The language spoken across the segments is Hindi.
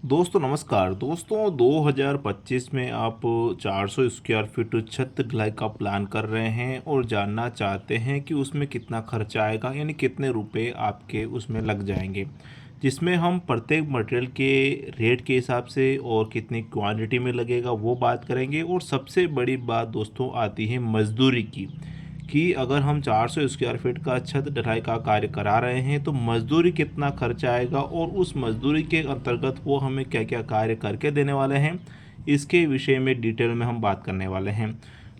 दोस्तों नमस्कार। दोस्तों 2025 में आप 400 स्क्वायर फीट छत ढलाई का प्लान कर रहे हैं और जानना चाहते हैं कि उसमें कितना खर्चा आएगा, यानी कितने रुपए आपके उसमें लग जाएंगे, जिसमें हम प्रत्येक मटेरियल के रेट के हिसाब से और कितनी क्वांटिटी में लगेगा वो बात करेंगे। और सबसे बड़ी बात दोस्तों आती है मज़दूरी की, कि अगर हम 400 स्क्वायर फीट का छत ढलाई का कार्य करा रहे हैं तो मजदूरी कितना खर्चा आएगा और उस मजदूरी के अंतर्गत वो हमें क्या क्या कार्य करके देने वाले हैं, इसके विषय में डिटेल में हम बात करने वाले हैं।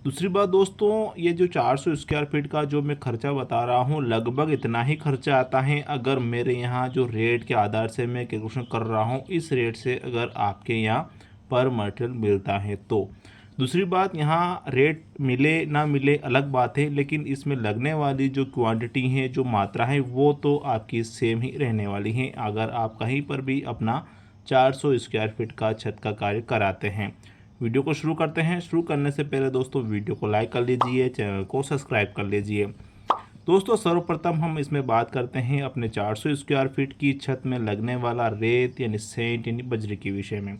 दूसरी बात दोस्तों, ये जो 400 स्क्वायर फीट का जो मैं खर्चा बता रहा हूँ लगभग इतना ही खर्चा आता है अगर मेरे यहाँ जो रेट के आधार से मैं कैलकुलेशन कर रहा हूँ इस रेट से अगर आपके यहाँ पर मटेरियल मिलता है तो। दूसरी बात, यहाँ रेट मिले ना मिले अलग बात है, लेकिन इसमें लगने वाली जो क्वांटिटी है, जो मात्रा है, वो तो आपकी सेम ही रहने वाली है अगर आप कहीं पर भी अपना 400 स्क्वायर फीट का छत का कार्य कराते हैं। वीडियो को शुरू करते हैं। शुरू करने से पहले दोस्तों वीडियो को लाइक कर लीजिए, चैनल को सब्सक्राइब कर लीजिए। दोस्तों सर्वप्रथम हम इसमें बात करते हैं अपने 400 स्क्वायर फीट की छत में लगने वाला रेत यानी सेंट यानी बजरी के विषय में।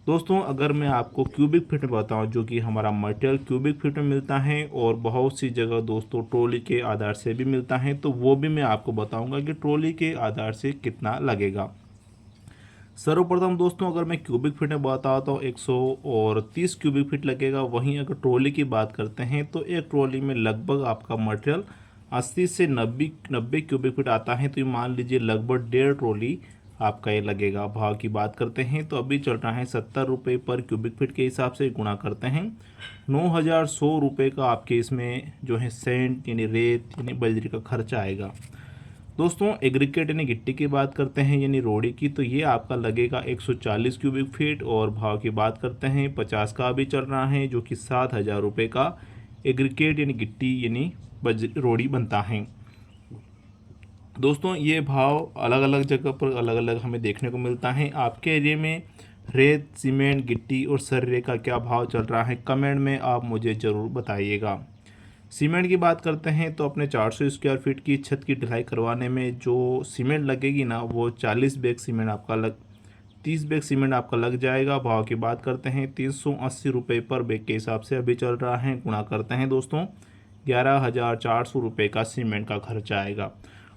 दोस्तों अगर मैं आपको क्यूबिक फीट में बताऊं, जो कि हमारा मटेरियल क्यूबिक फीट में मिलता है और बहुत सी जगह दोस्तों ट्रॉली के आधार से भी मिलता है, तो वो भी मैं आपको बताऊंगा कि ट्रॉली के आधार से कितना लगेगा। सर्वप्रथम दोस्तों अगर मैं क्यूबिक फीट में बताता हूँ 130 क्यूबिक फीट लगेगा। वहीं अगर ट्रॉली की बात करते हैं तो एक ट्रॉली में लगभग आपका मटेरियल 80 से 90 क्यूबिक फीट आता है, तो ये मान लीजिए लगभग 1.5 ट्रॉली आपका ये लगेगा। भाव की बात करते हैं तो अभी चल रहा है 70 रुपये पर क्यूबिक फीट के हिसाब से गुणा करते हैं 9100 रुपये का आपके इसमें जो है सेंट यानी रेत यानी बजरी का खर्चा आएगा। दोस्तों एग्रीगेट यानी गिट्टी की बात करते हैं यानी रोड़ी की, तो ये आपका लगेगा 140 क्यूबिक फीट। और भाव की बात करते हैं 50 का अभी चल रहा है, जो कि 7000 रुपये का एग्रीगेट यानी गिट्टी यानी रोड़ी बनता है। दोस्तों ये भाव अलग अलग जगह पर अलग अलग हमें देखने को मिलता है। आपके एरिया में रेत, सीमेंट, गिट्टी और सरिये का क्या भाव चल रहा है, कमेंट में आप मुझे ज़रूर बताइएगा। सीमेंट की बात करते हैं तो अपने 400 स्क्वायर फीट की छत की ढलाई करवाने में जो सीमेंट लगेगी ना, वो 40 बैग सीमेंट आपका 30 बैग सीमेंट आपका लग जाएगा। भाव की बात करते हैं 380 रुपये पर बैग के हिसाब से अभी चल रहा है। गुणा करते हैं दोस्तों 11,400 रुपये का सीमेंट का खर्चा आएगा।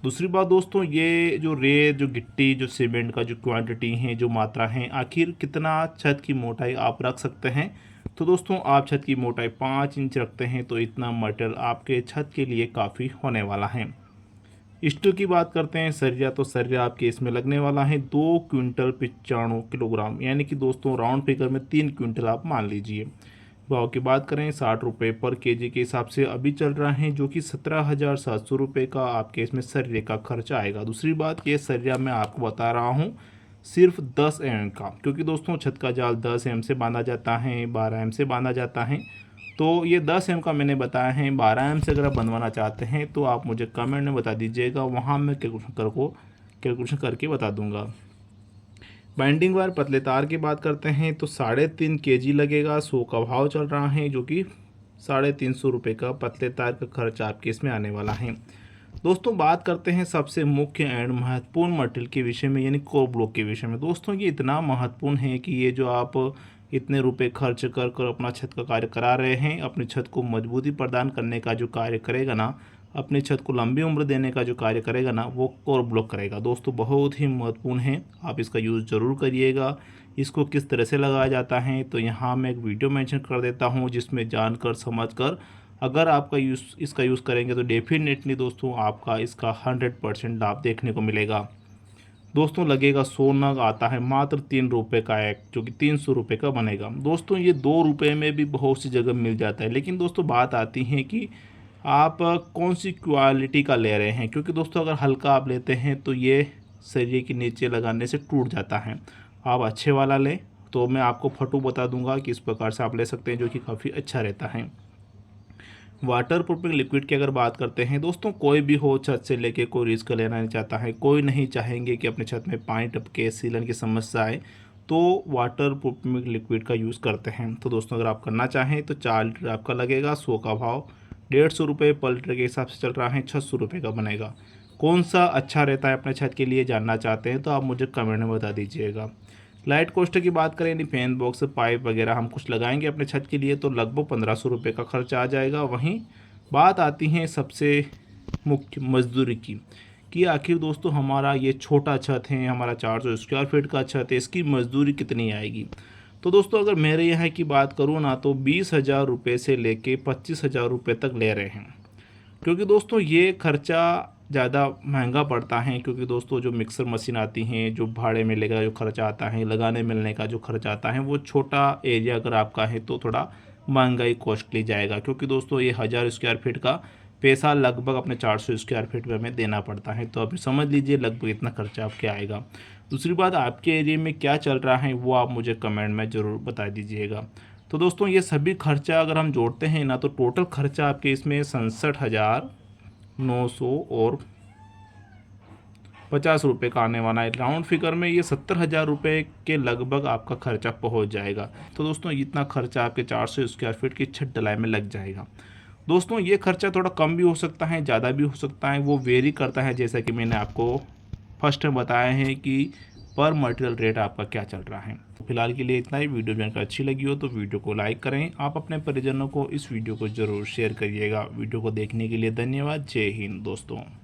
दूसरी बात दोस्तों, ये जो रेत, जो गिट्टी, जो सीमेंट का जो क्वांटिटी है, जो मात्रा है, आखिर कितना छत की मोटाई आप रख सकते हैं। तो दोस्तों आप छत की मोटाई 5 इंच रखते हैं तो इतना मटेरियल आपके छत के लिए काफ़ी होने वाला है। स्टील की बात करते हैं, सरिया, तो सरिया आपके इसमें लगने वाला है 2 क्विंटल 95 किलोग्राम, यानी कि दोस्तों राउंड फिगर में 3 क्विंटल आप मान लीजिए। भाव की बात करें 60 रुपये पर केजी के हिसाब से अभी चल रहा है, जो कि 17,700 रुपये का आपके इसमें सरिये का खर्चा आएगा। दूसरी बात, ये सरिया मैं आपको बता रहा हूँ सिर्फ 10 एम का, क्योंकि दोस्तों छत का जाल 10 एम से बांधा जाता है, 12 एम से बांधा जाता है। तो ये 10 एम का मैंने बताया है। 12 एम से अगर आप बनवाना चाहते हैं तो आप मुझे कमेंट में बता दीजिएगा, वहाँ मैं कैलकुलेशन करके बता दूंगा। बाइंडिंग वायर पतले तार की बात करते हैं तो 3.5 केजी लगेगा। 100 का भाव चल रहा है, जो कि 350 रुपये का पतले तार का खर्च आपके इसमें आने वाला है। दोस्तों बात करते हैं सबसे मुख्य एंड महत्वपूर्ण मटेरियल के विषय में, यानी कोर ब्लॉक के विषय में। दोस्तों ये इतना महत्वपूर्ण है कि ये जो आप इतने रुपए खर्च कर कर अपना छत का कार्य करा रहे हैं, अपनी छत को मजबूती प्रदान करने का जो कार्य करेगा ना, अपनी छत को लंबी उम्र देने का जो कार्य करेगा ना, वो कोर ब्लॉक करेगा। दोस्तों बहुत ही महत्वपूर्ण है, आप इसका यूज़ ज़रूर करिएगा। इसको किस तरह से लगाया जाता है तो यहाँ मैं एक वीडियो मेंशन कर देता हूँ, जिसमें जानकर समझकर अगर आपका इसका यूज़ करेंगे तो डेफिनेटली दोस्तों आपका इसका 100% लाभ देखने को मिलेगा। दोस्तों लगेगा 100 नग आता है मात्र 3 रुपये का एक, जो कि 300 रुपये का बनेगा। दोस्तों ये 2 रुपये में भी बहुत सी जगह मिल जाता है, लेकिन दोस्तों बात आती है कि आप कौन सी क्वालिटी का ले रहे हैं, क्योंकि दोस्तों अगर हल्का आप लेते हैं तो ये सरिये के नीचे लगाने से टूट जाता है। आप अच्छे वाला लें तो मैं आपको फोटो बता दूंगा कि इस प्रकार से आप ले सकते हैं, जो कि काफ़ी अच्छा रहता है। वाटर प्रूफिंग लिक्विड की अगर बात करते हैं दोस्तों, कोई भी हो छत से लेके कोई रिस्क लेना नहीं चाहता है, कोई नहीं चाहेंगे कि अपने छत में पानी टपके, सीलन की समस्या आए, तो वाटर प्रूफिंग लिक्विड का यूज़ करते हैं। तो दोस्तों अगर आप करना चाहें तो 4 लीटर आपका लगेगा। 100 का भाव 150 रुपये पर लीटर के हिसाब से चल रहा है, 600 रुपये का बनेगा। कौन सा अच्छा रहता है अपने छत के लिए जानना चाहते हैं तो आप मुझे कमेंट में बता दीजिएगा। लाइट कॉस्ट की बात करें, यानी फैन बॉक्स पाइप वगैरह हम कुछ लगाएंगे अपने छत के लिए तो लगभग 1500 रुपये का खर्चा आ जाएगा। वहीं बात आती है सबसे मुख्य मजदूरी की कि आखिर दोस्तों हमारा ये छोटा छत है, हमारा 400 स्क्वायर फीट का छत है, इसकी मजदूरी कितनी आएगी। तो दोस्तों अगर मेरे यहाँ की बात करूँ ना तो 20,000 रुपये से लेके 25,000 रुपये तक ले रहे हैं, क्योंकि दोस्तों ये खर्चा ज़्यादा महंगा पड़ता है। क्योंकि दोस्तों जो मिक्सर मशीन आती हैं, जो भाड़े मिलने का जो खर्चा आता है, लगाने मिलने का जो खर्चा आता है, वो छोटा एरिया अगर आपका है तो थोड़ा महंगाई कॉस्टली जाएगा। क्योंकि दोस्तों ये 1000 स्क्वायर फीट का पैसा लगभग अपने 400 स्क्वायर फीट में हमें देना पड़ता है। तो अभी समझ लीजिए लगभग इतना खर्चा आपके आएगा। दूसरी बात, आपके एरिया में क्या चल रहा है वो आप मुझे कमेंट में ज़रूर बता दीजिएगा। तो दोस्तों ये सभी खर्चा अगर हम जोड़ते हैं ना तो टोटल खर्चा आपके इसमें 67,900 और 50 रुपये का आने वाला है। राउंड फिगर में ये 70,000 रुपये के लगभग आपका खर्चा पहुंच जाएगा। तो दोस्तों इतना खर्चा आपके 400 स्क्वायर फीट की छत ढलाई में लग जाएगा। दोस्तों ये खर्चा थोड़ा कम भी हो सकता है, ज़्यादा भी हो सकता है, वो वेरी करता है। जैसा कि मैंने आपको फर्स्ट में बताया है कि पर मटेरियल रेट आपका क्या चल रहा है। फिलहाल के लिए इतना ही। वीडियो जानकारी अच्छी लगी हो तो वीडियो को लाइक करें। आप अपने परिजनों को इस वीडियो को ज़रूर शेयर करिएगा। वीडियो को देखने के लिए धन्यवाद। जय हिंद दोस्तों।